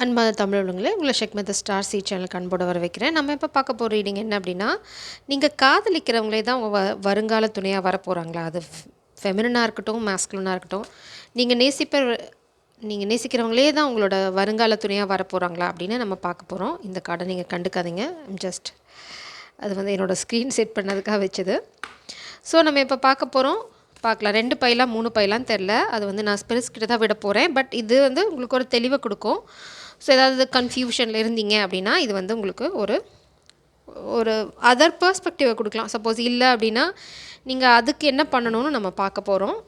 அன்பான தமிழ் உள்ளவங்களே, உங்களை ஷெக்மத் star C சேனலுக்கு அன்போடு வர வைக்கிறேன். நம்ம இப்போ பார்க்க போகிற ரீடிங் என்ன அப்படின்னா, நீங்கள் காதலிக்கிறவங்களே தான் உங்கள் வருங்கால துணையாக வரப்போகிறாங்களா? அது ஃபெமினனாக இருக்கட்டும், மேஸ்குலனாக இருக்கட்டும், நீங்கள் நீங்கள் நேசிக்கிறவங்களே தான் உங்களோட வருங்கால துணையாக வரப்போகிறாங்களா அப்படின்னு நம்ம பார்க்க போகிறோம். இந்த கார்டை நீங்கள் கண்டுக்காதீங்க. ஜஸ்ட் அது என்னோடய ஸ்க்ரீன் செட் பண்ணதுக்காக வச்சது. ஸோ நம்ம இப்போ பார்க்க போகிறோம். பார்க்கலாம். 2 பைலாம் 3 பைலான்னு தெரில. அது நான் ஸ்பிரிட்ஸ் கிட்ட தான் விட போகிறேன். பட் இது உங்களுக்கு ஒரு தெளிவை கொடுக்கும். ஸோ ஏதாவது கன்ஃபியூஷனில் இருந்தீங்க அப்படின்னா இது உங்களுக்கு ஒரு ஒரு அதர் பெர்ஸ்பெக்டிவை கொடுக்கலாம். சப்போஸ் இல்லை அப்படின்னா நீங்கள் அதுக்கு என்ன பண்ணணும்னு நம்ம பார்க்க போகிறோம்.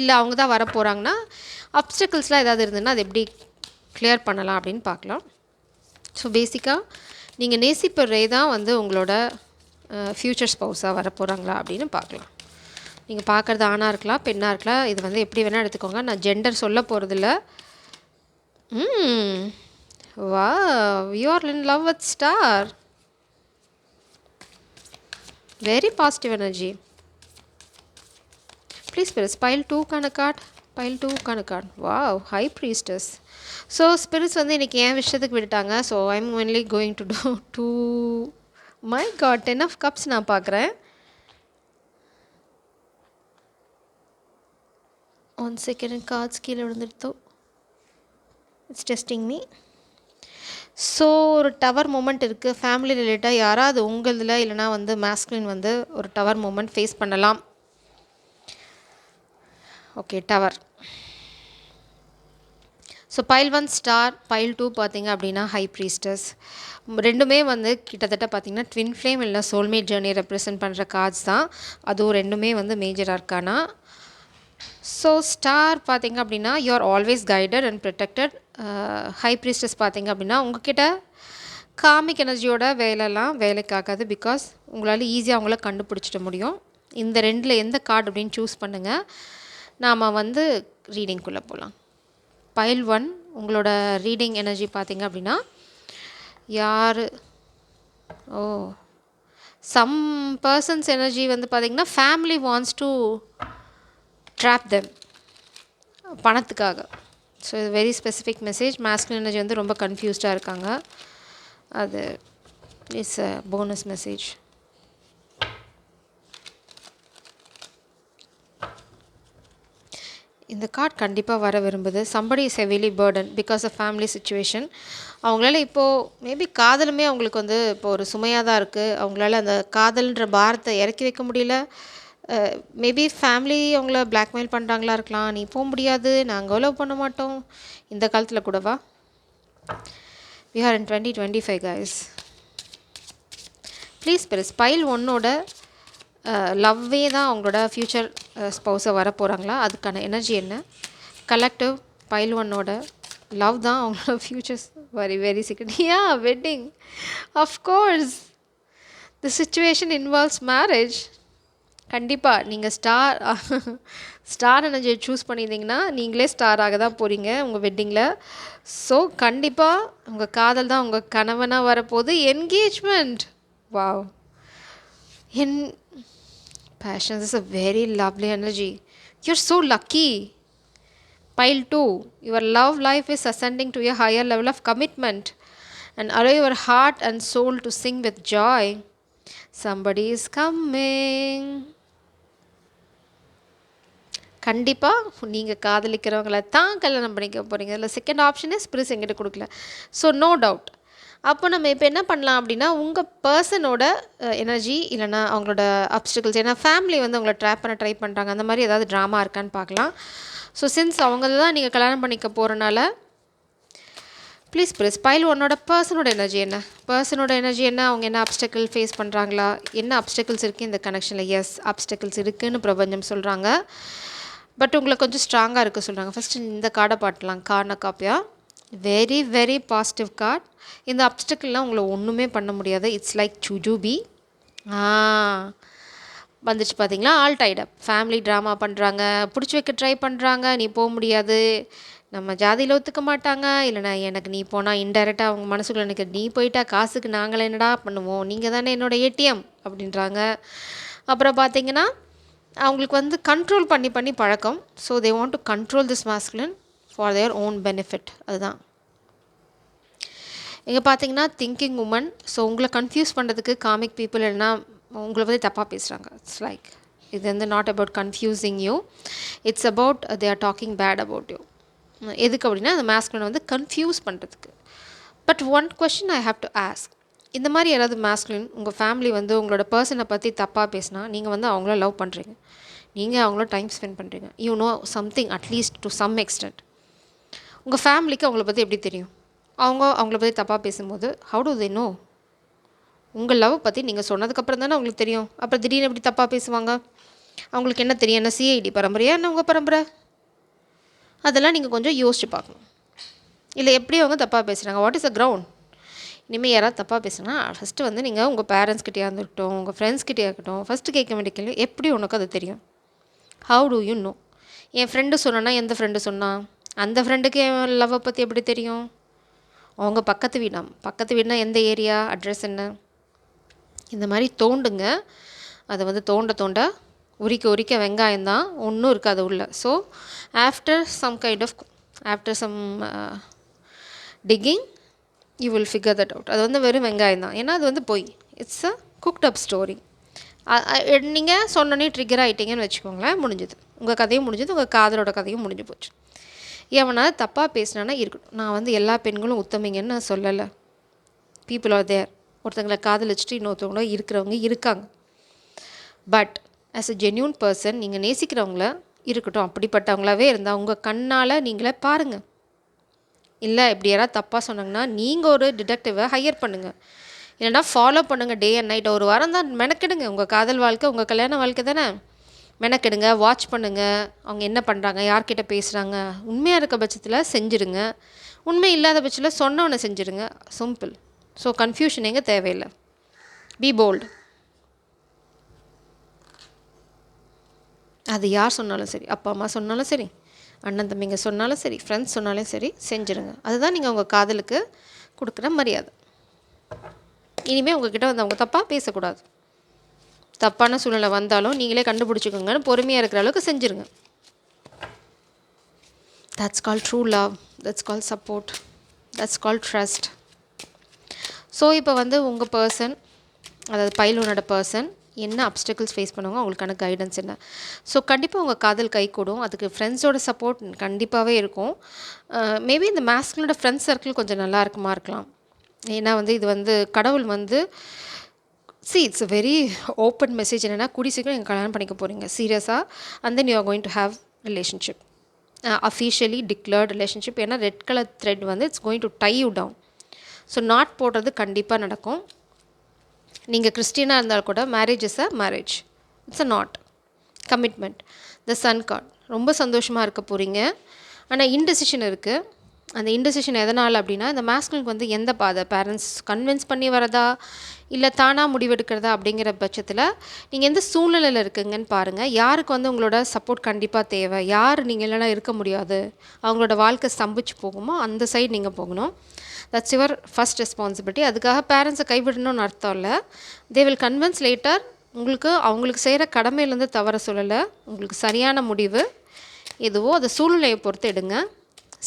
இல்லை அவங்க தான் வர போகிறாங்கன்னா அப்டக்கிள்ஸ்லாம் ஏதாவது இருந்ததுன்னா அது எப்படி கிளியர் பண்ணலாம் அப்படின்னு பார்க்கலாம். ஸோ பேசிக்காக நீங்கள் நேசிப்பறே தான் உங்களோட ஃப்யூச்சர் ஸ்பௌஸாக வர போகிறாங்களா அப்படின்னு பார்க்கலாம். நீங்கள் பார்க்குறது ஆணாக இருக்கலாம், பெண்ணாக இருக்கலாம். இது எப்படி வேணால் எடுத்துக்கோங்க. நான் ஜெண்டர் சொல்ல போகிறதில்ல. Wow, you are in love with star. Very positive energy. Please spirits, pile 2 kind of card. Pile 2 kind of card. Wow, high priestess. So spirits இன்னைக்கு ஏன் விஷயத்துக்கு விட்டுட்டாங்க. So I'm only going to do 2. My god, 10 of cups நான் பார்க்குறேன். 1 second, cards கீழே விழுந்துருத்தோ. It's testing me. So ஒரு tower moment இருக்குது. Family ரிலேட்டாக யாராவது உங்களதில் இல்லைனா மேஸ்குலின் ஒரு டவர் மூமெண்ட் ஃபேஸ் பண்ணலாம். Okay, tower. So file 1 star, file 2 பார்த்திங்க அப்படின்னா ஹை ப்ரீஸ்டஸ். ரெண்டுமே கிட்டத்தட்ட பார்த்திங்கன்னா ட்வின் ஃப்ளேம் இல்லை சோல்மேட் ஜேர்னியை ரெப்ரசென்ட் பண்ணுற கார்ட்ஸ் தான். அதுவும் ரெண்டுமே மேஜர் ஆர்கானா. ஸோ ஸ்டார் பார்த்திங்க அப்படின்னா you are always guided and protected. High priestess பார்த்திங்க அப்படின்னா உங்ககிட்ட காமிக் எனர்ஜியோட வேலைக்காகாது. பிகாஸ் உங்களால் ஈஸியாக அவங்கள கண்டுபிடிச்சிட முடியும். இந்த ரெண்டில் எந்த கார்டு அப்படின்னு சூஸ் பண்ணுங்கள். நாம் ரீடிங்குள்ளே போகலாம். பைல் 1 உங்களோட ரீடிங் எனர்ஜி பார்த்திங்க அப்படின்னா யார் சம் பர்சன்ஸ் எனர்ஜி பார்த்திங்கன்னா family wants to drop them பணத்துக்காக. ஸோ இது very specific message. Masculine energy ரொம்ப கன்ஃபியூஸ்டாக இருக்காங்க. அது இட்ஸ் அ போனஸ் மெசேஜ். இந்த கார்டு கண்டிப்பாக வர விரும்புது. Somebody is heavily burden because of family situation. அவங்களால இப்போது மேபி காதலுமே அவங்களுக்கு இப்போ ஒரு சுமையாக தான் இருக்குது. அவங்களால அந்த காதல்ன்ற பாரத்தை இறக்கி வைக்க முடியல. மேபி ஃபேமிலி அவங்கள பிளாக்மெயில் பண்ணுறாங்களா இருக்கலாம். நீ போக முடியாது, நாங்கள் அலோவ் பண்ண மாட்டோம். இந்த காலத்தில் கூடவா? we are in 2025 guys. Please பெருஸ் பைல் 1ஓட லவ்வே தான் அவங்களோட ஃப்யூச்சர் ஸ்பௌஸை வர போகிறாங்களா? அதுக்கான எனர்ஜி என்ன? கலெக்டிவ் பைல் 1ஓட லவ் தான் அவங்களோட futures very very secret. Wedding of course தி சிச்சுவேஷன் இன்வால்வ்ஸ் மேரேஜ். கண்டிப்பாக நீங்கள் ஸ்டார் எனர்ஜியை சூஸ் பண்ணியிருந்தீங்கன்னா நீங்களே ஸ்டாராக தான் போகிறீங்க உங்கள் வெட்டிங்கில். ஸோ கண்டிப்பாக உங்கள் காதல் தான் உங்கள் கணவனாக வரப்போகுது. Engagement. Wow. Passion is a very lovely energy. You're so lucky. Pile 2, your love life is ascending to a higher level of commitment and allow your heart and soul to sing with joy. Somebody is coming. கண்டிப்பாக நீங்கள் காதலிக்கிறவங்கள தான் கல்யாணம் பண்ணிக்க போகிறீங்க. அதில் second ஆப்ஷனே spirits எங்கிட்ட கொடுக்கல. So no doubt. அப்போ நம்ம இப்போ என்ன பண்ணலாம் அப்படின்னா உங்கள் பர்சனோட எனர்ஜி இல்லைனா அவங்களோட அப்டிகல்ஸ், ஏன்னா ஃபேமிலி அவங்கள ட்ராப் பண்ண ட்ரை பண்ணுறாங்க, அந்த மாதிரி ஏதாவது ட்ராமா இருக்கான்னு பார்க்கலாம். ஸோ சின்ஸ் அவங்க தான் நீங்கள் கல்யாணம் பண்ணிக்க போகிறனால ப்ளீஸ் ப்ளீஸ் பைல் 1ஓட பர்சனோட எனர்ஜி என்ன? அவங்க என்ன அப்டிக்கல் ஃபேஸ் பண்ணுறாங்களா? என்ன அப்டிகல்ஸ் இருக்குது இந்த கனெக்ஷனில்? எஸ், அப்டிகல்ஸ் இருக்குதுன்னு பிரபஞ்சம் சொல்கிறாங்க. பட் உங்களை கொஞ்சம் ஸ்ட்ராங்காக இருக்க சொல்கிறாங்க. ஃபஸ்ட்டு இந்த கார்டை பாட்டலாம். கார்ன காப்பியா வெரி வெரி பாசிட்டிவ் கார்ட். இந்த அப்டிக்கல்லாம் உங்களை ஒன்றுமே பண்ண முடியாது. இட்ஸ் லைக் சுஜூபி. வந்துச்சு பார்த்தீங்களா? ஆல் டைடப். ஃபேமிலி ட்ராமா பண்ணுறாங்க, பிடிச்சி வைக்க ட்ரை பண்ணுறாங்க. நீ போக முடியாது, நம்ம ஜாதியில் ஒத்துக்க மாட்டாங்க, இல்லைனா எனக்கு நீ போனால் இன்டெரக்டாக அவங்க மனசுக்குள்ள எனக்கு நீ போயிட்டா காசுக்கு நாங்களே என்னடா பண்ணுவோம், நீங்கள் தானே என்னோடய ஏடிஎம் அப்படின்றாங்க. அப்புறம் பார்த்தீங்கன்னா அவங்களுக்கு கண்ட்ரோல் பண்ணி பழக்கம். So they want to control this masculine for their own benefit. அதுதான் இங்கே பார்த்தீங்கன்னா திங்கிங் உமன். ஸோ உங்களை கன்ஃபியூஸ் பண்ணுறதுக்கு காமிக் பீப்புள் இல்லைன்னா உங்களை பற்றி தப்பாக பேசுகிறாங்க. இட்ஸ் லைக் இது வந்து not about confusing you, it's about they are talking bad about you. எதுக்கு அப்படின்னா அந்த மேஸ்குலினை வந்து கன்ஃபியூஸ் பண்ணுறதுக்கு. But one question I have to ask, இந்த மாதிரி யாராவது மேஸ்குலின் உங்கள் ஃபேமிலி வந்து உங்களோட பர்சனை பற்றி தப்பாக பேசினா நீங்கள் வந்து அவங்கள லவ் பண்ணுறீங்க, நீங்கள் அவங்கள டைம் ஸ்பெண்ட் பண்ணுறீங்க, you know something at least to some extent. உங்கள் ஃபேமிலிக்கு அவங்கள பற்றி எப்படி தெரியும்? அவங்கள பற்றி தப்பாக பேசும்போது ஹவு டு தே நோ? உங்கள் லவ் பற்றி நீங்கள் சொன்னதுக்கப்புறம் தானே அவங்களுக்கு தெரியும். அப்புறம் திடீர்னு எப்படி தப்பாக பேசுவாங்க? அவங்களுக்கு என்ன தெரியும்? என்ன சிஐடி பரம்பரையா என்ன உங்கள் பரம்பரை? அதெல்லாம் நீங்கள் கொஞ்சம் யோசிச்சு பார்க்கணும். இல்லை எப்படி அவங்க தப்பாக பேசுகிறாங்க, வாட் இஸ் த கிரவுண்ட்? இனிமேல் யாராவது தப்பாக பேசுனா ஃபஸ்ட்டு வந்து நீங்கள் உங்கள் பேரண்ட்ஸ்கிட்டே இருக்கட்டும், உங்கள் ஃப்ரெண்ட்ஸ்கிட்டே இருக்கட்டும், ஃபஸ்ட்டு கேட்க வேண்டிய கேள்வி, எப்படி உனக்கு அது தெரியும்? How to you know? N friend சொன்னா, எந்த ஃப்ரெண்டு சொன்னா? அந்த ஃப்ரெண்டுக்கு என் லவ்வை பற்றி எப்படி தெரியும்? அவங்க பக்கத்து வீடுனா எந்த ஏரியா, அட்ரஸ் என்ன? இந்த மாதிரி தோண்டுங்க. அதை வந்து தோண்ட உரிக்க வெங்காயம் தான், ஒன்றும் இருக்காது உள்ள. So after some ticking you will figure that out. அது வந்து வெறும் வெங்காயம் தான். ஏன்னா அது வந்து பொய். It's a cooked up story. நீங்கள் சொன்னோன்னே ட்ரிகர் ஆகிட்டீங்கன்னு வச்சுக்கோங்களேன், முடிஞ்சுது. உங்கள் கதையும் முடிஞ்சுது, உங்கள் காதலோட கதையும் முடிஞ்சு போச்சு. எவனா தப்பாக பேசினானா இருக்கட்டும். நான் வந்து எல்லா பெண்களும் உத்தமிங்கன்னு நான் சொல்லலை. People are there. ஒருத்தங்களை காதலிச்சுட்டு இன்னொருத்தவங்கள இருக்கிறவங்க இருக்காங்க. But as a genuine person நீங்கள் நேசிக்கிறவங்கள இருக்கட்டும், அப்படிப்பட்டவங்களாவே இருந்தால் உங்கள் கண்ணால் நீங்களே பாருங்கள். இல்லை இப்படி யாராவது தப்பாக சொன்னாங்கன்னா நீங்கள் ஒரு டிடெக்டிவை ஹையர் பண்ணுங்கள், இல்லைனா ஃபாலோ பண்ணுங்கள் டே அண்ட் நைட். ஒரு வாரம் தான் மெனக்கெடுங்க. உங்கள் காதல் வாழ்க்கை உங்கள் கல்யாண வாழ்க்கை தானே, மெனக்கெடுங்க. வாட்ச் பண்ணுங்கள் அவங்க என்ன பண்ணுறாங்க, யார்கிட்ட பேசுகிறாங்க. உண்மையாக இருக்க பட்சத்தில் செஞ்சுருங்க, உண்மை இல்லாத பட்சத்தில் சொன்னவனை செஞ்சுருங்க. சிம்பிள். ஸோ கன்ஃபியூஷன் எங்கே தேவையில்லை. Be bold. அது யார் சொன்னாலும் சரி, அப்பா அம்மா சொன்னாலும் சரி, அண்ணன் தம்பிங்க சொன்னாலும் சரி, ஃப்ரெண்ட்ஸ் சொன்னாலும் சரி, செஞ்சுருங்க. அதுதான் நீங்கள் உங்கள் காதலுக்கு கொடுக்குற மரியாதை. இனிமேல் உங்ககிட்ட வந்து அவங்க தப்பாக பேசக்கூடாது. தப்பான சூழ்நிலை வந்தாலும் நீங்களே கண்டுபிடிச்சிக்கோங்கன்னு பொறுமையாக இருக்கிற அளவுக்கு செஞ்சுருங்க. That's call true love, that's call support, that's call trust. So இப்போ வந்து உங்கள் பர்சன், அதாவது பைலோனோட பர்சன் என்ன அப்டக்கிள்ஸ் ஃபேஸ் பண்ணுவாங்க, அவங்களுக்கான கைடன்ஸ் என்ன. ஸோ கண்டிப்பாக உங்கள் காதல் கை கூடும். அதுக்கு ஃப்ரெண்ட்ஸோட சப்போர்ட் கண்டிப்பாகவே இருக்கும். மேபி இந்த மேஸ்குலோட ஃப்ரெண்ட்ஸ் சர்க்கிள் கொஞ்சம் நல்லா இருக்கலாம். ஏன்னா வந்து இது வந்து கடவுள் வந்து it's a very open message. என்னென்னா கூடி சீக்கிரம் நீங்கள் கல்யாணம் பண்ணிக்க போகிறீங்க சீரியஸாக, and then you are going to have relationship, officially declared relationship. ஏன்னா ரெட் கலர் த்ரெட் வந்து it's going to tie you down. So knot போடுறது கண்டிப்பாக நடக்கும். நீங்கள் கிறிஸ்டியனாக இருந்தால் கூட marriage is a marriage, it's a knot commitment. The sun card, ரொம்ப சந்தோஷமாக இருக்க போகிறீங்க. ஆனால் இன்டெசிஷன் இருக்குது. அந்த இன்டெசிஷன் எதனால் அப்படின்னா, இந்த மேஸ்குலினுக்கு வந்து எந்த பாதை, பேரண்ட்ஸ் கன்வின்ஸ் பண்ணி வரதா இல்லை தானாக முடிவெடுக்கிறதா அப்படிங்கிற பட்சத்தில் நீங்கள் எந்த சூழ்நிலையில் இருக்குங்கன்னு பாருங்கள். யாருக்கு வந்து உங்களோட சப்போர்ட் கண்டிப்பாக தேவை, யார் நீங்கள் இல்லைனா இருக்க முடியாது, அவங்களோட வாழ்க்கை ஸ்தம்பிச்சு போகுமோ அந்த சைடு நீங்கள் போகணும். That's your first responsibility. அதுக்காக பேரண்ட்ஸை கைவிடணும்னு அர்த்தம் இல்லை. They will convince later. அவங்களுக்கு செய்கிற கடமையிலேருந்து தவற சொல்லலை. உங்களுக்கு சரியான முடிவு எதுவோ அதை சூழ்நிலையை பொறுத்து எடுங்க.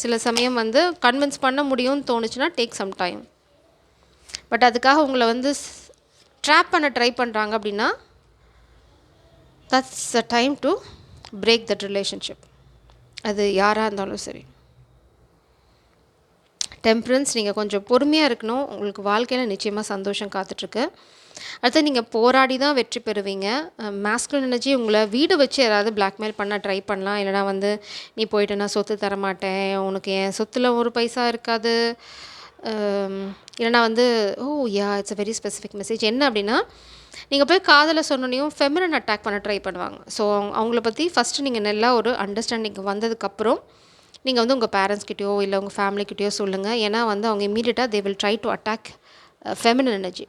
சில சமயம் வந்து கன்வின்ஸ் பண்ண முடியும்னு தோணுச்சுன்னா டேக் சம் டைம். பட் அதுக்காக உங்களை வந்து ட்ராப் பண்ண ட்ரை பண்ணுறாங்க அப்படின்னா that's a time to break that relationship. அது யாராக இருந்தாலும் சரி. டெம்பரன்ஸ், நீங்கள் கொஞ்சம் பொறுமையாக இருக்கணும். உங்களுக்கு வாழ்க்கையில் நிச்சயமாக சந்தோஷம் காத்துட்ருக்கு. அடுத்து நீங்கள் போராடி தான் வெற்றி பெறுவீங்க. மேஸ்குலின் எனர்ஜி உங்களை வீடு வச்சு யாராவது பிளாக்மெயில் பண்ண ட்ரை பண்ணலாம். இல்லைனா வந்து நீ போயிட்டு நான் சொத்து தரமாட்டேன், உனக்கு என் சொத்தில் ஒரு பைசா இருக்காது, இல்லைனா வந்து it's a very specific message. என்ன அப்படின்னா, நீங்கள் போய் காதலை சொன்னோன்னையும் ஃபெமினன் அட்டாக் பண்ண ட்ரை பண்ணுவாங்க. ஸோ அவங்கள பற்றி ஃபஸ்ட்டு நீங்கள் நல்லா ஒரு அண்டர்ஸ்டாண்டிங் வந்ததுக்கப்புறம் நீங்கள் வந்து உங்கள் பேரண்ட்ஸ்கிட்டயோ இல்லை உங்கள் ஃபேமிலிக்கிட்டேயோ சொல்லுங்கள். ஏன்னா வந்து அவங்க இமீடியட்டாக they will try to attack feminine energy.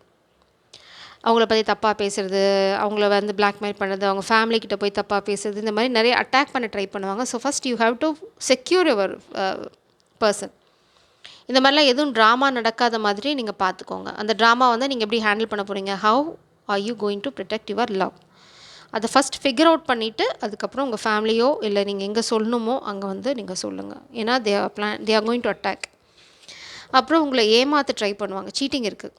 அவங்கள பற்றி தப்பாக பேசுகிறது, அவங்கள வந்து பிளாக்மெயில் பண்ணுறது, அவங்க ஃபேமிலிக்கிட்ட போய் தப்பாக பேசுறது, இந்த மாதிரி நிறைய அட்டாக் பண்ண ட்ரை பண்ணுவாங்க. So first you have to secure your person. இந்த மாதிரிலாம் எதுவும் ட்ராமா நடக்காத மாதிரி நீங்கள் பார்த்துக்கோங்க. அந்த ட்ராமா வந்து நீங்கள் எப்படி ஹேண்டில் பண்ண போகிறீங்க, how are you going to protect your love, அதை ஃபஸ்ட் ஃபிகர் அவுட் பண்ணிவிட்டு அதுக்கப்புறம் உங்கள் ஃபேமிலியோ இல்லை நீங்கள் எங்கே சொல்லணுமோ அங்கே வந்து நீங்கள் சொல்லுங்கள். ஏன்னா தே ஆர் கோயிங் டு அட்டாக். அப்புறம் உங்களை ஏமாற்ற ட்ரை பண்ணுவாங்க. சீட்டிங் இருக்குது.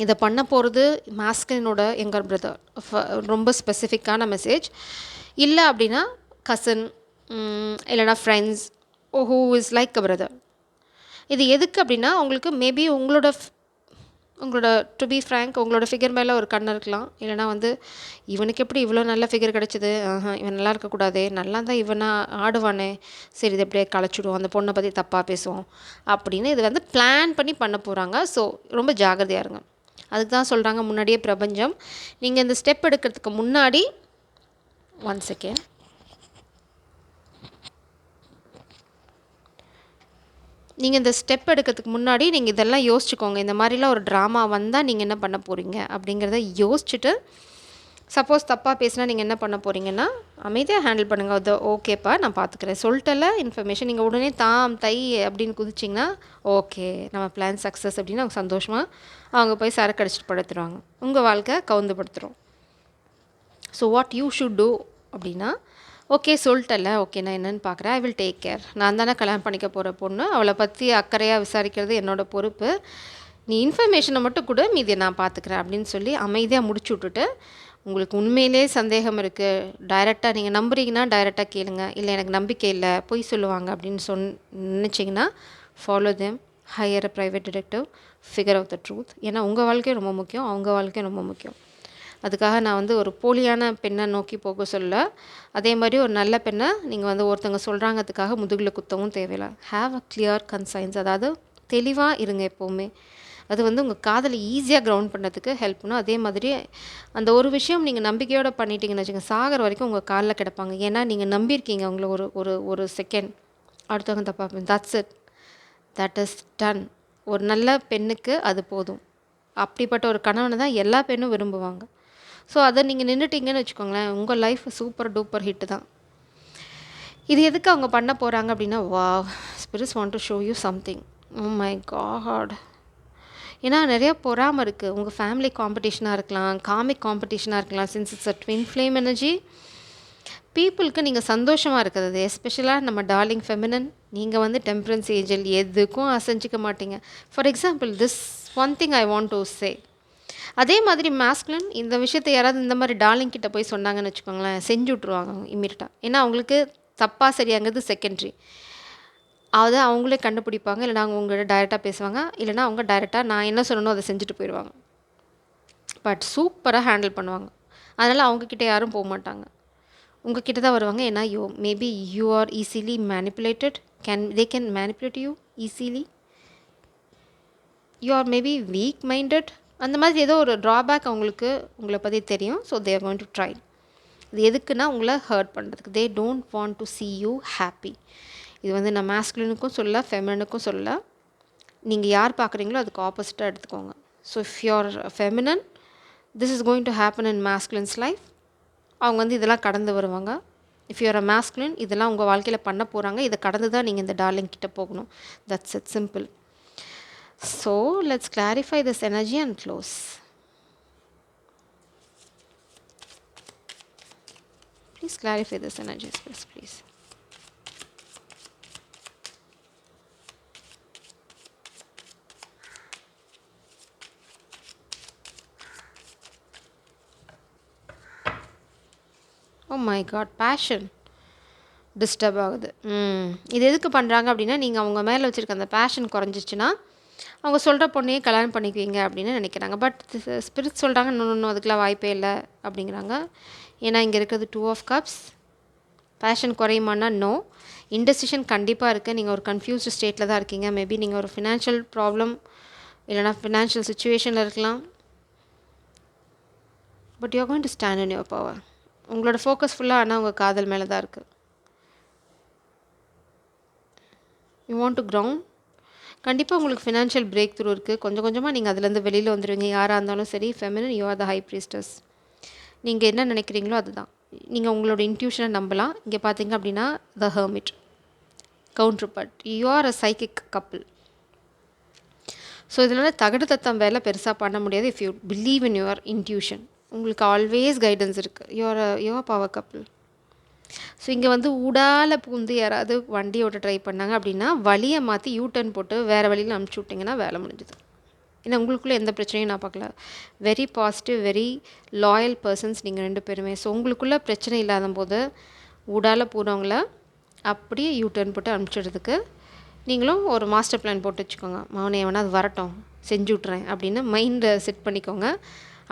இதை பண்ண போகிறது மாஸ்குலினோட யங்கர் பிரதர். ரொம்ப ஸ்பெசிஃபிக்கான மெசேஜ். இல்லை அப்படின்னா கசின், இல்லைனா friends, who is like a brother. இது எதுக்கு அப்படின்னா உங்களுக்கு மேபி உங்களோட டு பி ஃப்ரேங்க் உங்களோட ஃபிகர் மேலே ஒரு கண் இருக்கலாம். இல்லைனா வந்து இவனுக்கு எப்படி இவ்வளோ நல்ல ஃபிகர் கிடச்சிது, இவன் நல்லா இருக்கக்கூடாதே, நல்லா தான் இவனா ஆடுவானே, சரி இது எப்படியே களைச்சிடுவோம், அந்த பொண்ணை பற்றி தப்பாக பேசுவோம் அப்படின்னு இது வந்து பிளான் பண்ணி பண்ண போகிறாங்க. ஸோ ரொம்ப ஜாகிரதையாக இருங்க. அதுக்கு தான் சொல்கிறாங்க முன்னாடியே பிரபஞ்சம், நீங்கள் இந்த ஸ்டெப் எடுக்கிறதுக்கு முன்னாடி 1 செகண்ட் நீங்கள் இந்த ஸ்டெப் எடுக்கிறதுக்கு முன்னாடி நீங்கள் இதெல்லாம் யோசிச்சுக்கோங்க. இந்த மாதிரிலாம் ஒரு ட்ராமா வந்தால் நீங்கள் என்ன பண்ண போகிறீங்க அப்படிங்கிறத யோசிச்சுட்டு, சப்போஸ் தப்பாக பேசினா நீங்கள் என்ன பண்ண போகிறீங்கன்னா அமைதியாக ஹேண்டில் பண்ணுங்கள். அது ஓகேப்பா நான் பார்த்துக்கிறேன் சொல்லிட்டல இன்ஃபர்மேஷன். நீங்கள் உடனே தை அப்படின்னு குதிச்சிங்கன்னா ஓகே நம்ம பிளான் சக்ஸஸ் அப்படின்னு அவங்க சந்தோஷமாக அவங்க போய் சரக்கு அடிச்சுட்டு படுத்துருவாங்க. உங்கள் வாழ்க்கை கவுந்துப்படுத்துகிறோம். So what you should do அப்படின்னா, ஓகே சொல்லிட்டல, ஓகே நான் என்னென்னு பார்க்குறேன், ஐ வில் டேக் கேர். நான் தானே கல்யாணம் பண்ணிக்க போகிற பொண்ணு, அவளை பற்றி அக்கறையாக விசாரிக்கிறது என்னோடய பொறுப்பு. நீ இன்ஃபர்மேஷனை மட்டும் கூட மீதியை நான் பார்த்துக்கிறேன் அப்படின்னு சொல்லி அமைதியாக முடிச்சு விட்டுட்டு, உங்களுக்கு உண்மையிலே சந்தேகம் இருக்குது, டைரெக்டாக நீங்கள் நம்புறீங்கன்னா டைரெக்டாக கேளுங்க. இல்லை எனக்கு நம்பிக்கை இல்லை, பொய் சொல்லுவாங்க அப்படின்னு நினச்சிங்கன்னா follow them, hire a private detective, figure of the truth. ஏன்னா உங்கள் வாழ்க்கையும் ரொம்ப முக்கியம், அவங்க வாழ்க்கையும் ரொம்ப முக்கியம். அதுக்காக நான் வந்து ஒரு போலியான பெண்ணை நோக்கி போக சொல்ல, அதே மாதிரி ஒரு நல்ல பெண்ணை நீங்கள் வந்து ஒருத்தவங்க சொல்கிறாங்கிறதுக்காக முதுகில் குத்தவும் தேவையில்லை. ஹாவ் அ கிளியர் கன்சைன்ஸ், அதாவது தெளிவாக இருங்க எப்போவுமே. அது வந்து உங்கள் காதலை ஈஸியாக கிரவுண்ட் பண்ணுறதுக்கு ஹெல்ப் பண்ணும். அதே மாதிரி அந்த ஒரு விஷயம் நீங்கள் நம்பிக்கையோடு பண்ணிட்டீங்கன்னு வச்சுக்கோங்க, சாகிற வரைக்கும் உங்கள் காலில் கிடப்பாங்க. ஏன்னா நீங்கள் நம்பியிருக்கீங்க அவங்கள ஒரு செகண்ட் அடுத்தவங்க தப்பாக. That's it, that is done. ஒரு நல்ல பெண்ணுக்கு அது போதும். அப்படிப்பட்ட ஒரு கணவனை தான் எல்லா பெண்ணும் விரும்புவாங்க. ஸோ அதை நீங்கள் நின்றுட்டீங்கன்னு வச்சுக்கோங்களேன், உங்கள் லைஃப் சூப்பர் டூப்பர் ஹிட்டு தான். இது எதுக்கு அவங்க பண்ண போகிறாங்க அப்படின்னா, wow spirits want to show you something. Oh my God. ஏன்னா நிறையா பொறாமல் இருக்குது. உங்கள் ஃபேமிலி காம்படிஷனாக இருக்கலாம், காமிக் காம்படிஷனாக இருக்கலாம். Since it's a twin flame energy, பீப்புளுக்கு நீங்கள் சந்தோஷமாக இருக்கிறது, எஸ்பெஷலாக நம்ம டார்லிங் ஃபெமினன், நீங்கள் வந்து டெம்பரன்ஸ் ஏஞ்சல், எதுக்கும் அசைஞ்சிக்க மாட்டீங்க. For example this one thing I want to say. அதே மாதிரி மாஸ்குலின் இந்த விஷயத்தை யாராவது இந்த மாதிரி டார்லிங் கிட்ட போய் சொன்னாங்கன்னு வச்சுக்கோங்களேன், செஞ்சு விட்ருவாங்க இம்மீடியட்டாக. ஏன்னா அவங்களுக்கு தப்பாக சரியாங்கிறது செகண்ட்ரி. அதை அவங்களே கண்டுபிடிப்பாங்க. இல்லைனா அவங்க உங்கள்கிட்ட டைரெக்டாக பேசுவாங்க, இல்லைனா அவங்க டைரெக்டாக நான் என்ன சொல்லணும் அதை செஞ்சுட்டு போயிடுவாங்க. பட் சூப்பராக ஹேண்டில் பண்ணுவாங்க. அதனால் அவங்கக்கிட்ட யாரும் போக மாட்டாங்க, உங்ககிட்ட தான் வருவாங்க. ஏன்னா maybe you are easily manipulated, they can manipulate you easily. You or maybe week minded, அந்த மாதிரி ஏதோ ஒரு ட்ராபேக் அவங்களுக்கு உங்களை பற்றி தெரியும். So they are going to try. இது எதுக்குன்னா உங்களை ஹர்ட் பண்ணுறதுக்கு. They don't want to see you happy. இது வந்து நான் மாஸ்குலினுக்கும் சொல்ல, ஃபெமினனுக்கும் சொல்ல. நீங்கள் யார் பார்க்குறீங்களோ அதுக்கு ஆப்போசிட்டாக எடுத்துக்கோங்க. So if you are feminine, this is going to happen in masculine's life. அவங்க வந்து இதெல்லாம் கடந்து வருவாங்க. If you are a masculine, இதெல்லாம் உங்கள் வாழ்க்கையில் பண்ண போகிறாங்க. இதை கடந்து தான் நீங்கள் இந்த டார்லிங் கிட்ட போகணும். That's it, simple. So let's clarify this energy and close. Please clarify this energy, please. Oh my God, passion disturb ஆகுது. இது எதுக்கு பண்ணுறாங்க அப்படின்னா, நீங்கள் அவங்க மேலே வச்சுருக்க அந்த பேஷன் குறைஞ்சிச்சுன்னா அவங்க சொல்கிற பொண்ணையே கல்யாணம் பண்ணிக்குவீங்க அப்படின்னு நினைக்கிறாங்க. பட் ஸ்பிரிட் சொல்கிறாங்க, இன்னும் அதுக்கெலாம் வாய்ப்பே இல்லை அப்படிங்கிறாங்க. ஏன்னா இங்கே இருக்கிறது 2 ஆஃப் கப்ஸ். பேஷன் குறையுமானா நோ. இன்டெசிஷன் கண்டிப்பாக இருக்குது. நீங்கள் ஒரு கன்ஃபியூஸ்டு ஸ்டேட்டில் தான் இருக்கீங்க. மேபி நீங்கள் ஒரு ஃபினான்ஷியல் ப்ராப்ளம் இல்லைனா ஃபினான்ஷியல் சுச்சுவேஷனில் இருக்கலாம். But you are going to stand in your power. உங்களோட ஃபோக்கஸ் ஃபுல்லாக ஆனால் உங்கள் காதல் மேலே தான் இருக்குது. You want to ground. கண்டிப்பாக உங்களுக்கு ஃபினான்ஷியல் பிரேக் த்ரூ இருக்குது. கொஞ்சம் கொஞ்சமாக நீங்கள் அதுலேருந்து வெளியில் வந்துடுவீங்க. யாராக இருந்தாலும் சரி. Feminine, you are the high priestess. நீங்கள் என்ன நினைக்கிறீங்களோ அதுதான். நீங்கள் உங்களோட இன்ட்யூஷனை நம்பலாம். இங்கே பார்த்தீங்க அப்படின்னா the hermit, counter part. You are a psychic couple. So இதனால் தகடு தத்தம் வேலை பெருசாக பண்ண முடியாது. If you believe in your intuition, உங்களுக்கு ஆல்வேஸ் கைடன்ஸ் இருக்குது. You are power couple. So இங்கே வந்து ஊடால பூந்து யாராவது வண்டி ஓட்ட ட்ரை பண்ணாங்க அப்படின்னா வழியை மாற்றி யூட்டர்ன் போட்டு வேறு வழியில் அனுப்பிச்சி விட்டிங்கன்னா வேலை முடிஞ்சுது. ஏன்னா உங்களுக்குள்ளே எந்த பிரச்சனையும் நான் பார்க்கல. Very positive, very loyal persons நீங்கள் 2 பேருமே. ஸோ உங்களுக்குள்ளே பிரச்சனை இல்லாத போது ஊடால போகிறவங்கள அப்படியே யூட்டர்ன் போட்டு அனுப்பிச்சிடுறதுக்கு நீங்களும் ஒரு மாஸ்டர் பிளான் போட்டு வச்சுக்கோங்க. மவனே எவனா அது வரட்டும் செஞ்சு விட்றேன் அப்படின்னு மைண்டை செட் பண்ணிக்கோங்க.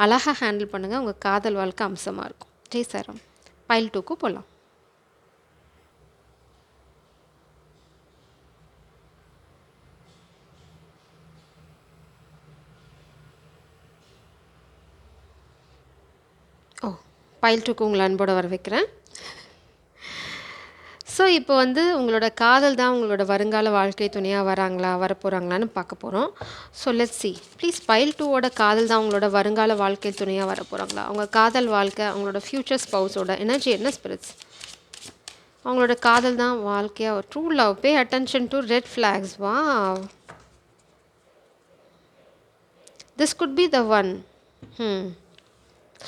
அழகாக ஹேண்டில் பண்ணுங்கள். உங்கள் காதல் வாழ்க்கை அம்சமாக இருக்கும். ஜெய் சாரம். பைல் 2க்கு போகலாம். ஓ, பைல் 2க்கு உங்களை அன்போட வர வைக்கிறேன். ஸோ இப்போ வந்து உங்களோட காதல் தான் உங்களோட வருங்கால வாழ்க்கை துணையாக வராங்களா வரப்போகிறாங்களான்னு பார்க்க போகிறோம். So let's see. Please pile 2ஓட காதல் தான் உங்களோட வருங்கால வாழ்க்கை துணையாக வரப்போகிறாங்களா? அவங்க காதல் வாழ்க்கை, அவங்களோட ஃப்யூச்சர் ஸ்பவுஸோட எனர்ஜி என்ன ஸ்பிரிட்ஸ்? அவங்களோட காதல் தான் வாழ்க்கையாக true love. Pay attention to red flags. Wow, this could be the one.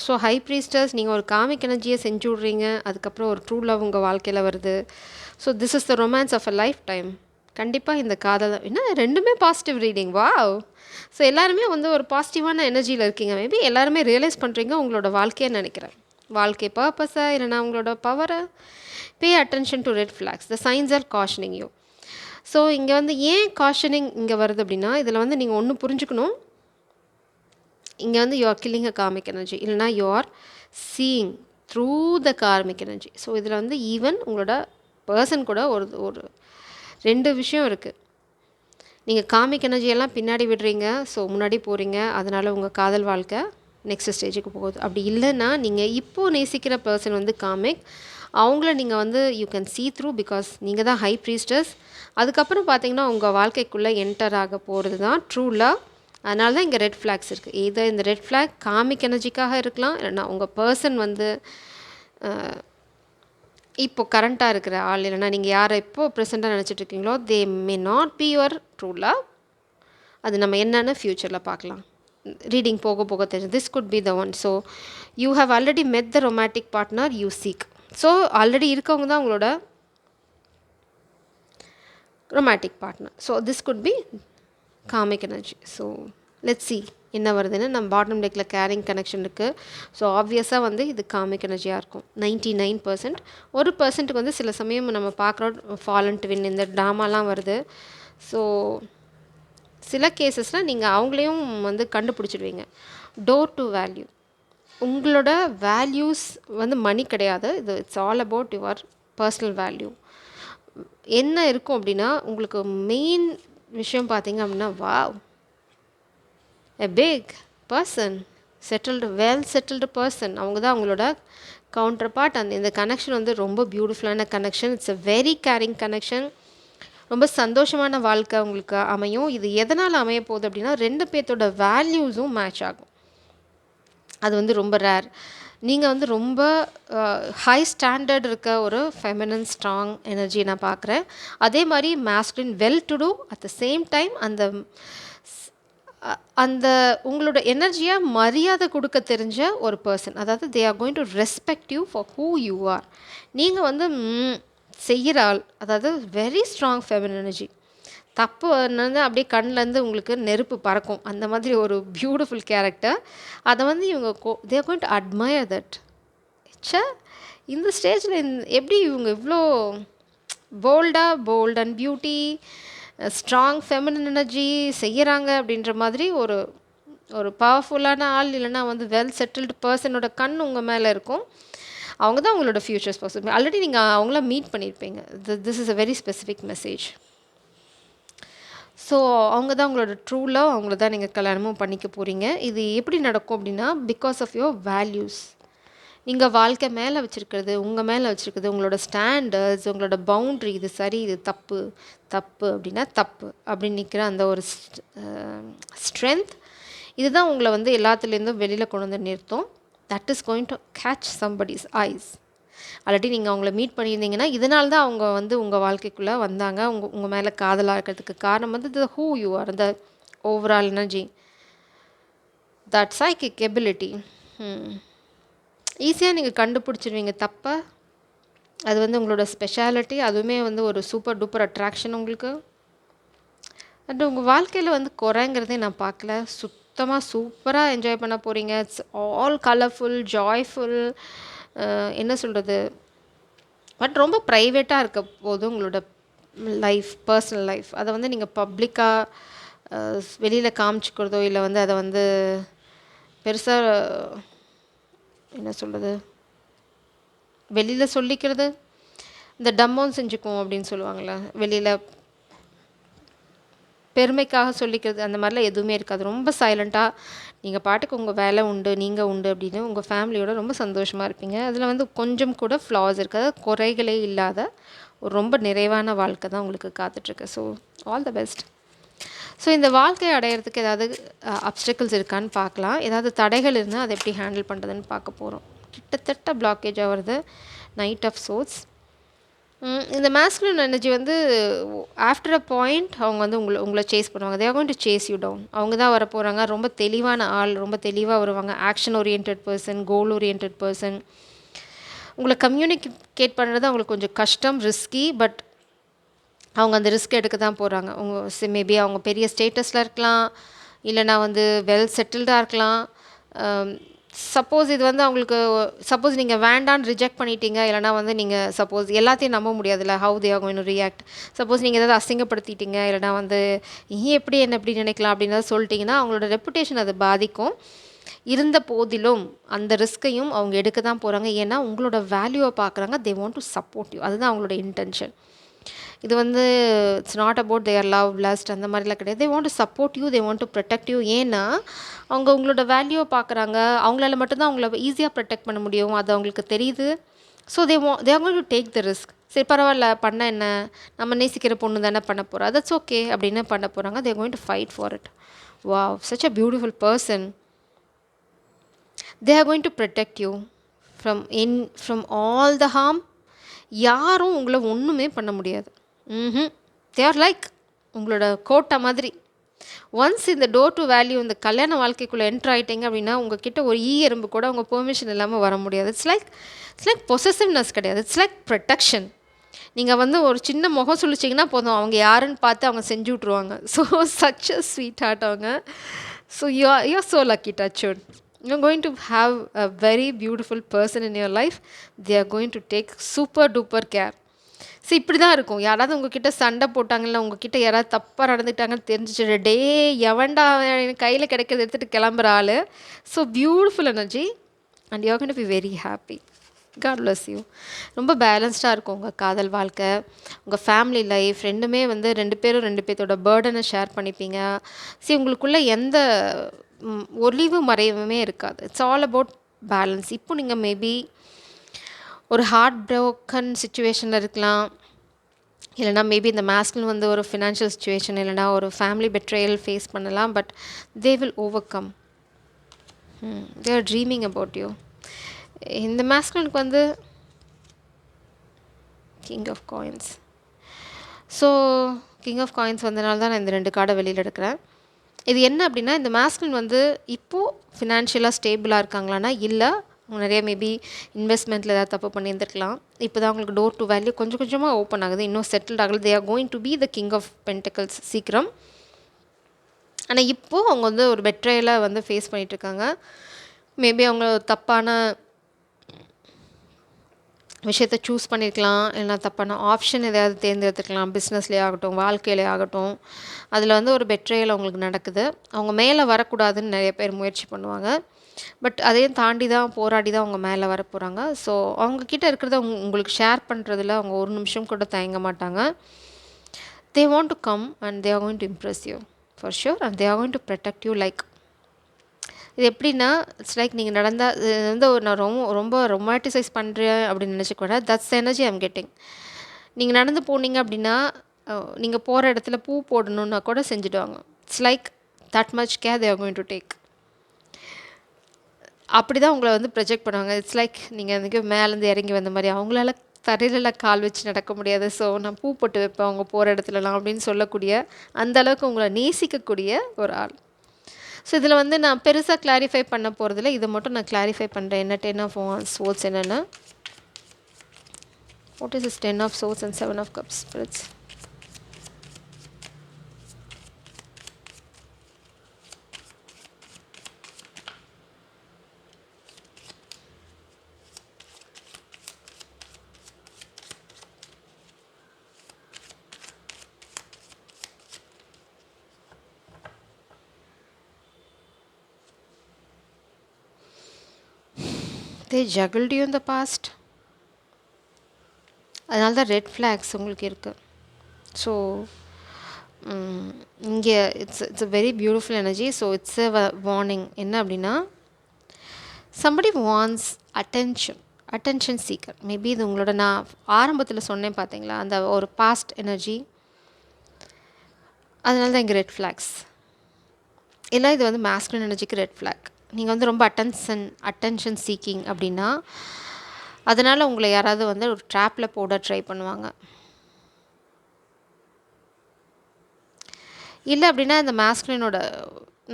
So high priestess, நீங்கள் ஒரு காமிக் எனர்ஜியை செஞ்சு விட்றீங்க, அதுக்கப்புறம் ஒரு ட்ரூ லவ் உங்கள் வாழ்க்கையில் வருது. So this is the romance of a lifetime. கண்டிப்பாக இந்த காதல் என்ன ரெண்டுமே பாசிட்டிவ் ரீடிங். வாவ். ஸோ எல்லாருமே வந்து ஒரு பாசிட்டிவான எனர்ஜியில் இருக்கீங்க. மேபி எல்லாருமே ரியலைஸ் பண்ணுறீங்க உங்களோட வாழ்க்கையை நினைக்கிறேன். வாழ்க்கை பர்பஸை இல்லைனா உங்களோட பவரை. Pay attention to red flags. The signs are cautioning you. So இங்கே வந்து ஏன் காஷனிங் இங்கே வருது அப்படின்னா, இதில் வந்து நீங்கள் ஒன்று புரிஞ்சுக்கணும். இங்கே வந்து you are killing a karmic energy, இல்லைனா you are seeing through the karmic energy. So இதில் வந்து ஈவன் உங்களோட பர்சன் கூட ஒரு ஒரு 2 விஷயம் இருக்குது. நீங்கள் காமிக் எனர்ஜியெல்லாம் பின்னாடி விடுறீங்க, ஸோ முன்னாடி போகிறீங்க, அதனால் உங்கள் காதல் வாழ்க்கை நெக்ஸ்ட் ஸ்டேஜுக்கு போகுது. அப்படி இல்லைன்னா நீங்கள் இப்போது நேசிக்கிற பர்சன் வந்து காமிக், அவங்கள நீங்கள் வந்து you can see through because நீங்கள் தான் ஹை ப்ரீஸ்டர்ஸ். அதுக்கப்புறம் பார்த்தீங்கன்னா உங்கள் வாழ்க்கைக்குள்ளே என்டர் ஆக போகிறது தான் ட்ரூ லவ். அதனால தான் இங்கே ரெட் ஃப்ளாக்ஸ் இருக்குது. இதை இந்த ரெட் ஃப்ளாக் காமிக் எனர்ஜிக்காக இருக்கலாம், இல்லைனா உங்கள் பர்சன் வந்து இப்போது கரண்ட்டாக இருக்கிற ஆள், இல்லைனா நீங்கள் யாரை இப்போது ப்ரெசெண்ட்டாக நினச்சிட்ருக்கீங்களோ they may not be your true love. அது நம்ம என்னென்னு ஃப்யூச்சரில் பார்க்கலாம். ரீடிங் போக போக தெரியும். This could be the one. So you have already met the romantic partner you seek. So already இருக்கவங்க தான் உங்களோட romantic partner. So this could be karmic energy. So let's see என்ன வருதுன்னு. நம்ம பாட்டம் டெக்கில் கேரிங் கனெக்ஷன் இருக்குது. So ஆப்வியஸாக வந்து இது காமிக் எனர்ஜியாக இருக்கும் 99%. 1%க்கு வந்து சில சமயம் நம்ம பார்க்குறோம் ஃபாலன் ட்வின் இந்த ட்ராமாலாம் வருது. ஸோ சில கேசஸில் நீங்கள் அவங்களையும் வந்து கண்டுபிடிச்சிடுவீங்க. Door to value. உங்களோட வேல்யூஸ் வந்து மணி கிடையாது. இது it's all about your personal value. என்ன இருக்கும் அப்படின்னா உங்களுக்கு மெயின் விஷயம் பார்த்தீங்க அப்படின்னா, wow, a big person, settled well settled person. அவங்க தான் அவங்களோட கவுண்டர் பார்ட். இந்த கனெக்ஷன் வந்து ரொம்ப பியூட்டிஃபுல்லான connection. It's a very carrying connection. ரொம்ப சந்தோஷமான வாழ்க்கை உங்களுக்கு அமையும். இது எதனால் அமைய போகுது அப்படின்னா 2 பேர்த்தோட வேல்யூஸும் மேட்ச் ஆகும். அது வந்து ரொம்ப ரேர். நீங்கள் வந்து ரொம்ப ஹை ஸ்டாண்டர்ட் இருக்க ஒரு ஃபெமினன் ஸ்ட்ராங் எனர்ஜி நான் பார்க்குறேன். அதே மாதிரி masculine well to do at the same time அந்த உங்களோட எனர்ஜியாக மரியாதை கொடுக்க தெரிஞ்ச ஒரு பர்சன். அதாவது they are going to respect you for who you are. நீங்கள் வந்து செய்கிற ஆள், அதாவது வெரி ஸ்ட்ராங் ஃபெமினன் எனர்ஜி. தப்பு வந்து அப்படியே கண்ணிலேருந்து உங்களுக்கு நெருப்பு பறக்கும், அந்த மாதிரி ஒரு பியூட்டிஃபுல் கேரக்டர். அதை வந்து இவங்க they are going to admire that. ச்சே, இந்த ஸ்டேஜில் எப்படி இவங்க இவ்வளோ bold and beauty strong feminine energy செய்கிறாங்க அப்படின்ற மாதிரி ஒரு ஒரு பவர்ஃபுல்லான ஆள், இல்லைனா வந்து வெல் செட்டில்டு பர்சனோட கண் உங்கள் மேலே இருக்கும். அவங்க தான் உங்களோட ஃப்யூச்சர்ஸ் பர்சன். ஆல்ரெடி நீங்கள் அவங்கள மீட் பண்ணியிருப்பீங்க. This is a very specific message. So அவங்க தான் உங்களோட ட்ரூ லவ். அவங்கள தான் நீங்கள் கல்யாணமும் பண்ணிக்க போகிறீங்க. இது எப்படி நடக்கும் அப்படின்னா பிகாஸ் ஆஃப் யுவர் வேல்யூஸ். நீங்கள் வாழ்க்கை மேலே வச்சுருக்கிறது, உங்கள் மேலே வச்சுருக்கிறது உங்களோட ஸ்டாண்டர்ட்ஸ், உங்களோட பவுண்ட்ரி. இது சரி, இது தப்பு, தப்பு அப்படின்னா தப்பு அப்படின்னு நிற்கிற அந்த ஒரு ஸ்ட்ரென்த். இதுதான் உங்களை வந்து எல்லாத்துலேருந்தும் வெளியில் கொண்டு வந்து நிறுத்தும். That is going to catch somebody's eyes. Already நீங்கள் அவங்கள மீட் பண்ணியிருந்தீங்கன்னா இதனால தான் அவங்க வந்து உங்கள் வாழ்க்கைக்குள்ளே வந்தாங்க. உங்கள் மேலே காதலாக இருக்கிறதுக்கு காரணம் வந்து த who you R, the overall energy, that psychic ability. ஈஸியாக நீங்கள் கண்டுபிடிச்சிருவீங்க தப்பை. அது வந்து உங்களோட ஸ்பெஷாலிட்டி. அதுவுமே வந்து ஒரு சூப்பர் டூப்பர் அட்ராக்ஷன் உங்களுக்கு. அண்ட் உங்கள் வாழ்க்கையில் வந்து குறைங்கிறதே நான் பார்க்கல. சுத்தமாக சூப்பராக என்ஜாய் பண்ண போகிறீங்க. இட்ஸ் ஆல் கலர்ஃபுல், ஜாய்ஃபுல், என்ன சொல்கிறது, பட் ரொம்ப ப்ரைவேட்டாக இருக்க போது உங்களோட லைஃப், பர்சனல் லைஃப். அதை வந்து நீங்கள் பப்ளிக்காக வெளியில் காமிச்சிக்கிறதோ இல்லை வந்து அதை வந்து பெருசாக என்ன சொல்கிறது, வெளியில் சொல்லிக்கிறது, இந்த டம்மோன்னு செஞ்சுக்குவோம் அப்படின்னு சொல்லுவாங்கள்ல, வெளியில் பெருமைக்காக சொல்லிக்கிறது, அந்த மாதிரிலாம் எதுவுமே இருக்காது. ரொம்ப சைலண்ட்டாக நீங்கள் பாட்டுக்கு உங்கள் வேலை உண்டு, நீங்கள் உண்டு அப்படின்னு உங்கள் ஃபேமிலியோட ரொம்ப சந்தோஷமாக இருப்பீங்க. அதில் வந்து கொஞ்சம் கூட ஃப்ளாஸ் இருக்காது, குறைகளே இல்லாத ஒரு ரொம்ப நிறைவான வாழ்க்கை தான் உங்களுக்கு காத்துட்ருக்கு. So all the best. So இந்த வாழ்க்கையை அடையிறதுக்கு ஏதாவது அப்டக்கிள்ஸ் இருக்கான்னு பார்க்கலாம். ஏதாவது தடைகள் இருந்தால் அதை எப்படி ஹேண்டில் பண்ணுறதுன்னு பார்க்க போகிறோம். கிட்டத்தட்ட பிளாக்கேஜாக வருது. Night of swords. இந்த மேஸ்குலின் எனர்ஜி வந்து ஆஃப்டர் அ பாயிண்ட் அவங்க வந்து உங்களை சேஸ் பண்ணுவாங்க. They are going to chase you down. அவங்க தான் வர போகிறாங்க. ரொம்ப தெளிவான ஆள், ரொம்ப தெளிவாக வருவாங்க. ஆக்ஷன் ஓரியன்ட் பர்சன், கோல் ஓரியன்ட் பர்சன். உங்களை கம்யூனிகேட் பண்ணுறது அவங்களுக்கு கொஞ்சம் கஷ்டம், ரிஸ்கி. பட் அவங்க அந்த ரிஸ்க் எடுக்க தான் போகிறாங்க. மேபி அவங்க பெரிய ஸ்டேட்டஸில் இருக்கலாம், இல்லைனா வந்து வெல் செட்டில்டாக இருக்கலாம். சப்போஸ் இது வந்து அவங்களுக்கு, சப்போஸ் நீங்கள் வேண்டான்னு ரிஜெக்ட் பண்ணிட்டீங்க, இல்லைனா வந்து நீங்கள் சப்போஸ் எல்லாத்தையும் நம்ப முடியாதுல்ல, how they are going to react. Suppose நீங்கள் ஏதாவது அசிங்கப்படுத்திட்டீங்க, இல்லைனா வந்து எப்படி என்ன எப்படி நினைக்கலாம் அப்படின்னு சொல்லிட்டிங்கன்னா அவங்களோட ரெப்புடேஷன் அது பாதிக்கும். இருந்த போதிலும் அந்த ரிஸ்க்கையும் அவங்க எடுக்க தான் போகிறாங்க. ஏன்னா உங்களோட வேல்யூவை பார்க்குறாங்க. தே வாண்ட் டு சப்போர்ட் யூ. அதுதான் அவங்களோட இன்டென்ஷன். இது வந்து it's not about their love lost அந்த மாதிரிலாம் கிடையாது. தே want to support you, they want to protect you. ஏன்னா அவங்க உங்களோட வேல்யூவை பார்க்குறாங்க. அவங்களால மட்டும்தான் அவங்கள ஈஸியாக ப்ரொடெக்ட் பண்ண முடியும், அது அவங்களுக்கு தெரியுது. So they are going to take the risk. சரி பரவாயில்ல, பண்ண என்ன, நம்ம நேசிக்கிற பொண்ணு தானே பண்ண போகிறோம், தட்ஸ் ஓகே அப்படின்னு பண்ண போகிறாங்க. தே are going to fight for it. Wow, such a beautiful person. They are going to protect you from all the harm. யாரும் உங்களை ஒன்றுமே பண்ண முடியாது. தே ஆர் லைக் உங்களோட கோட்டை மாதிரி. ஒன்ஸ் இந்த டோர் டு வேல்யூ, இந்த கல்யாண வாழ்க்கைக்குள்ளே என்ட்ரு ஆகிட்டீங்க அப்படின்னா உங்ககிட்ட ஒரு எறும்பு கூட உங்கள் பெர்மிஷன் இல்லாமல் வர முடியாது. இட்ஸ் லைக் பொசசிவ்னஸ் கிடையாது, இட்ஸ் லைக் ப்ரொடெக்ஷன். நீங்கள் வந்து ஒரு சின்ன முகம் சொல்லிச்சிங்கன்னா போதும், அவங்க யாருன்னு பார்த்து அவங்க செஞ்சு விட்ருவாங்க. So such a sweet heart அவங்க. So you are so lucky touched. You're going to have a very beautiful person in your life. They are going to take super duper care. So இப்படி தான் இருக்கும். யாராவது உங்ககிட்ட சண்டை போட்டாங்கல்ல, உங்ககிட்ட யாராவது தப்பாக நடந்துக்கிட்டாங்கன்னு தெரிஞ்சிச்சு, டே எவன்டா கையில் கிடைக்கிறத எடுத்துகிட்டு கிளம்புற ஆள். So beautiful energy and you are going to be very happy. God bless you. ரொம்ப பேலன்ஸ்டாக இருக்கும் உங்கள் காதல் வாழ்க்கை, உங்கள் ஃபேமிலி லைஃப் ரெண்டுமே வந்து ரெண்டு பேர்த்தோட பேர்டனை ஷேர் பண்ணிப்பீங்க. சரி, உங்களுக்குள்ளே எந்த ஒளிவு மறைவுமே இருக்காது. It's all about balance. இப்போ நீங்கள் மேபி ஒரு ஹார்ட் ப்ரோக்கன் சுச்சுவேஷனில் இருக்கலாம், இல்லைனா மேபி இந்த மேஸ்குலின் வந்து ஒரு ஃபினான்ஷியல் சுச்சுவேஷன், இல்லைனா ஒரு ஃபேமிலி பெட்ரேயல் ஃபேஸ் பண்ணலாம். But they will overcome. They are dreaming about you. இந்த மேஸ்குலினுக்கு வந்து king of coins. So king of coins வந்தனால தான் நான் இந்த 2 கார்டை வெளியில் எடுக்கிறேன். இது என்ன அப்படின்னா, இந்த மேஸ்குலின் வந்து இப்போது ஃபினான்ஷியலாக ஸ்டேபிளாக இருக்காங்களான்னா இல்லை, அவங்க நிறைய மேபி இன்வெஸ்ட்மெண்ட்டில் ஏதாவது தப்பு பண்ணியிருந்துருக்கலாம். இப்போ தான் அவங்களுக்கு டோர் டு வேல்யூ கொஞ்சம் கொஞ்சமாக ஓப்பன் ஆகுது, இன்னும் செட்டில்ட் ஆகல. They are going to be the king of pentacles சீக்கிரம். ஆனால் இப்போது அவங்க வந்து ஒரு பெட்ரேயலை வந்து ஃபேஸ் பண்ணிகிட்ருக்காங்க. மேபி அவங்க தப்பான விஷயத்தை சூஸ் பண்ணியிருக்கலாம், இல்லைனா தப்பான ஆப்ஷன் எதையாவது தேர்ந்தெடுத்துக்கலாம். பிஸ்னஸ்லேயே ஆகட்டும், வாழ்க்கையிலே ஆகட்டும், அதில் வந்து ஒரு பெட்ரேயல் அவங்களுக்கு நடக்குது. அவங்க மேலே வரக்கூடாதுன்னு நிறைய பேர் முயற்சி பண்ணுவாங்க. பட் அதையும் தாண்டி தான் போராடி தான் அவங்க மேலே வர போகிறாங்க. ஸோ அவங்கக்கிட்ட இருக்கிறத உங்களுக்கு ஷேர் பண்ணுறதுல அவங்க ஒரு நிமிஷம் கூட தயங்க மாட்டாங்க. தே want to come and they are going to Impress you for sure and they are going to protect you. Like இது எப்படின்னா, இட்ஸ் லைக் நீங்கள் நடந்தால் இது வந்து நான் ரொம்ப ரொமாட்டிசைஸ் பண்ணுறேன் அப்படின்னு நினச்சிக்கூட, தட்ஸ் எனர்ஜி ஐம் கெட்டிங். நீங்கள் நடந்து போனீங்க அப்படின்னா, நீங்கள் போகிற இடத்துல பூ போடணுன்னா கூட செஞ்சுடுவாங்க. It's like that much care they are going to take. அப்படி தான் உங்களை வந்து ப்ரொஜெக்ட் பண்ணுவாங்க. இட்ஸ் லைக் நீங்கள் வந்து மேலேருந்து இறங்கி வந்த மாதிரி. அவங்களால தரையிலலாம் கால் வச்சு நடக்க முடியாது. ஸோ நான் பூ போட்டு வைப்பேன் அவங்க போகிற இடத்துலலாம் அப்படின்னு சொல்லக்கூடிய, அந்தளவுக்கு உங்களை நேசிக்கக்கூடிய ஒரு ஆள். ஸோ இதில் வந்து நான் பெருசாக கிளாரிஃபை பண்ண போகிறதில்ல, இதை மட்டும் நான் கிளாரிஃபை பண்ணுறேன். என்ன 10 ஆஃப் ஸ்வோர்ட்ஸ் என்னென்னா, What is this 10 of swords and 7 of cups, spirits? They juggled you in the past. அதனால தான் ரெட் ஃப்ளாக்ஸ் உங்களுக்கு இருக்குது. ஸோ இங்கே it's a very beautiful energy. So it's a warning. என்ன அப்படின்னா, somebody wants attention seeker. Maybe இது உங்களோட, நான் ஆரம்பத்தில் சொன்னேன் பார்த்தீங்களா, அந்த ஒரு பாஸ்ட் எனர்ஜி. அதனால தான் இங்கே ரெட் ஃப்ளாக்ஸ். இல்லை இது வந்து மேஸ்குலின் எனர்ஜிக்கு ரெட் ஃப்ளாக். நீங்கள் வந்து ரொம்ப அட்டென்ஷன் சீக்கிங் அப்படின்னா, அதனால் உங்களை யாராவது வந்து ஒரு ட்ராப்பில் போட ட்ரை பண்ணுவாங்க. இல்லை அப்படின்னா இந்த மேஸ்குலினோட,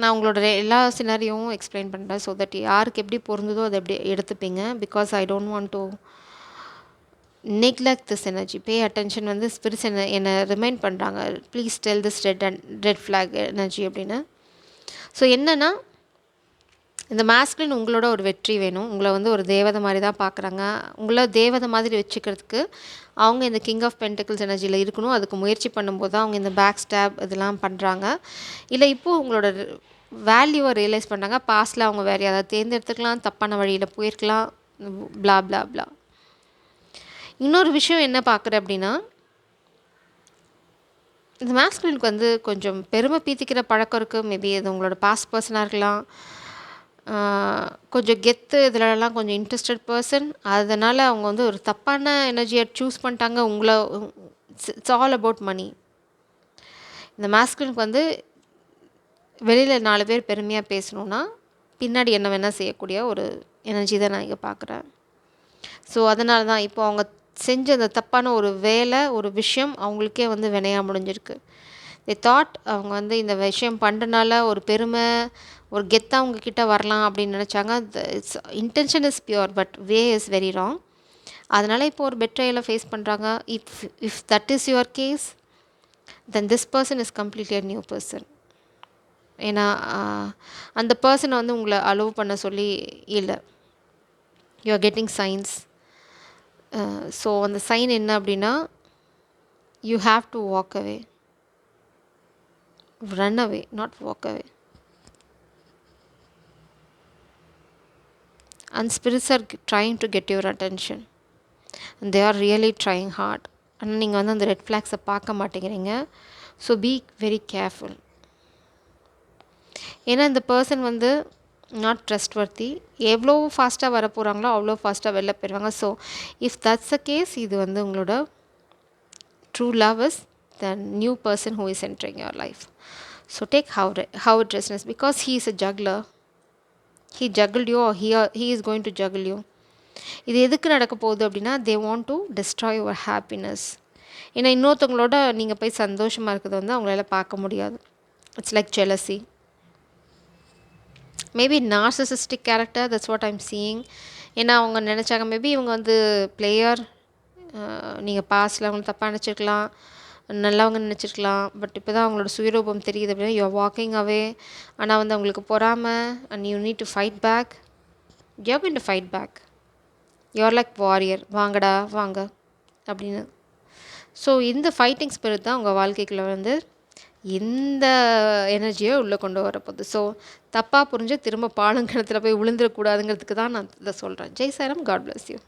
நான் உங்களோட எல்லா சினாரியோவும் எக்ஸ்பிளைன் பண்ணுறேன். ஸோ தட் யாருக்கு எப்படி பொருந்ததோ அதை எப்படி எடுத்துப்பீங்க. Because I don't want to neglect this energy. Pay attention. வந்து ஸ்பிரிட்ஸ் என்னை ரிமைண்ட் பண்ணுறாங்க, please tell this red flag energy அப்படின்னு. ஸோ என்னென்னா, இந்த மேஸ்குலின் உங்களோட ஒரு வெற்றி வேணும். உங்களை வந்து ஒரு தேவதை மாதிரி தான் பார்க்குறாங்க. உங்களை தேவதை மாதிரி வச்சுக்கிறதுக்கு அவங்க இந்த கிங் ஆஃப் பென்டக்கிள்ஸ் எனர்ஜியில் இருக்கணும். அதுக்கு முயற்சி பண்ணும்போது தான் அவங்க இந்த பேக் ஸ்டாப் இதெல்லாம் பண்ணுறாங்க. இல்லை இப்போது உங்களோட வேல்யூவை ரியலைஸ் பண்ணுறாங்க. பாஸ்ட்டில் அவங்க வேறு யாராவது தேர்ந்தெடுத்துக்கலாம், தப்பான வழியில் போயிருக்கலாம், பிளா பிளா பிளா. இன்னொரு விஷயம் என்ன பார்க்குறேன் அப்படின்னா, இந்த மேஸ்குலினுக்கு வந்து கொஞ்சம் பெருமை பீத்திக்கிற பழக்கம் இருக்குது. மேபி அது உங்களோட பாஸ்ட் பர்சனாக இருக்கலாம். கொஞ்சம் கெத்து இதிலலாம் கொஞ்சம் இன்ட்ரெஸ்டட் பர்சன். அதனால் அவங்க வந்து ஒரு தப்பான எனர்ஜியை சூஸ் பண்ணிட்டாங்க. உங்களை இட்ஸ் ஆல் அபவுட் மணி. இந்த மேஸ்குலினுக்கு வந்து வெளியில் 4 பேர் பெருமையாக பேசணுன்னா பின்னாடி என்ன வேணால் செய்யக்கூடிய ஒரு எனர்ஜி தான் நான் இங்கே பார்க்குறேன். ஸோ அதனால தான் இப்போ அவங்க செஞ்ச அந்த தப்பான ஒரு வேலை, ஒரு விஷயம் அவங்களுக்கே வந்து வினையாக முடிஞ்சிருக்கு. தே தாட் அவங்க வந்து இந்த விஷயம் பண்ணுறனால ஒரு பெருமை, ஒரு கெத்தாக அவங்கக்கிட்ட வரலாம் அப்படின்னு நினச்சாங்க. It's intention is pure, but way is very wrong. அதனால் இப்போ ஒரு பெட்ரையலை ஃபேஸ் பண்ணுறாங்க. If that is your case, then this person is completely a new person. ஏன்னா அந்த பர்சனை வந்து உங்களை அலோவ் பண்ண சொல்லி இல்லை, you are getting signs. So அந்த சைன் என்ன அப்படின்னா, you have to walk away, run away, not walk away. And spirits are trying to get your attention, and they are really trying hard. ஆனால் நீங்கள் வந்து அந்த ரெட் ஃப்ளாக்ஸை பார்க்க மாட்டேங்கிறீங்க. So be very careful. ஏன்னா இந்த பர்சன் வந்து நாட் ட்ரஸ்ட்வர்த்தி. எவ்வளோ ஃபாஸ்ட்டாக வர போகிறாங்களோ அவ்வளோ ஃபாஸ்ட்டாக வெளில போயிடுவாங்க. So if that's a case, இது வந்து உங்களோட true love is the new person who is entering your life. So take how it resonates, because he is a juggler. He juggled you, or he is going to juggle you. இது எதுக்கு நடக்க போகுது அப்படின்னா, they want to destroy your happiness. ஏன்னா இன்னொருத்தவங்களோட நீங்கள் போய் சந்தோஷமாக இருக்கிறது வந்து அவங்களால பார்க்க முடியாது. It's like jealousy. Maybe narcissistic character, that's what I'm seeing. ஏன்னா அவங்க நினச்சாங்க மேபி இவங்க வந்து பிளேயர், நீங்கள் பாஸ்டில் அவங்களை தப்பாக நினச்சிருக்கலாம், நல்லவங்க நினச்சிருக்கலாம். பட் இப்போ தான் அவங்களோட சுயரூபம் தெரியுது அப்படின்னா, யூ ஆர் வாக்கிங் அவே. ஆனால் வந்து அவங்களுக்கு பொறாமல், and you need to fight back. You are going to fight back. You are like warrior, வாங்கடா வாங்க அப்படின்னு. ஸோ இந்த ஃபைட்டிங் ஸ்பிரிட் தான் உங்கள் வாழ்க்கைக்குள்ளே வந்து இந்த எனர்ஜியை உள்ளே கொண்டு வரப்போகுது. ஸோ தப்பாக புரிஞ்சு திரும்ப பாலங்கிணத்துல போய் விழுந்துடக்கூடாதுங்கிறதுக்கு தான் நான் இதை சொல்கிறேன். Jai Sairam. God bless you.